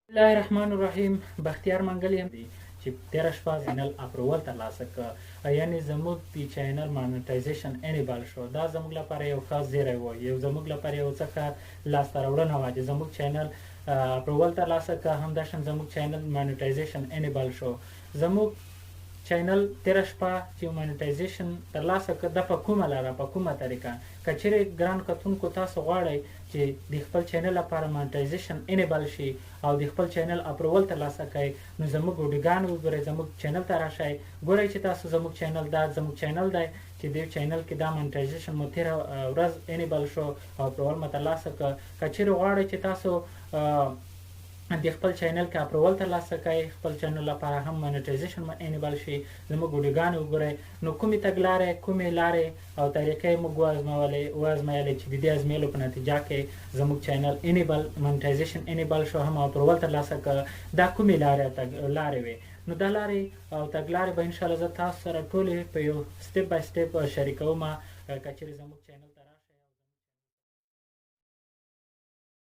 بسم الله الرحمن الرحیم. بختیار منګل یم چې تېره شپه چینل اپروول ترلاسه کړ، یعنې زموږ د چینل مانیټایزیشن انیبل شو. دا زموږ لپاره یو ښه زیری و، زموږ لپاره یو څه ښه لاسته راوړنه وه چې زموږ چینل اپروول ترلاسه کړ. همداشان زموږ چینل مانیټایزیشن انیبل شو. زموږ چینل تېره شپه چې مانیټایزیشن ترلاسه کړ، دا په کومه لاره، په کومه طریقه. که چیرې ګران کتونکو تاسو غواړئ چې د خپل چینل لپاره مانیټایزیشن انیبل شي او د خپل چینل اپروول ترلاسه کړئ، نو زموږ ویډیوګانې وګورئ، زموږ چینل ته راشئ، ګورئ چې تاسو زموږ چینل دا زموږ چینل دی چې دې چینل کې دا مانیټایزیشن مو تېره ورځ انیبل شو او اپروول مو ترلاسه کړ. که چیرې غواړئ چې تاسو د خپل چینل کې اپروول ترلاسه کړئ، خپل چینل لپاره هم مانیټایزیشن انیبل شي، زموږ ویډیوګانې وګورئ. نو کومې تګلارې، کومې لارې او طریقې موږ وازمایلې چې د دې ازمېیلو په نتیجه کې زموږ چینل انیبل مانیټایزیشن انیبل شو، هم اپروول ترلاسه کړ. دا کومې لارې وې؟ نو دا لارې او تګلارې به انشاءالله زه تاسو سره ټولې په یو سټپ بای سټپ شریکوم. که چیرې زموږ چینل ته راشئ.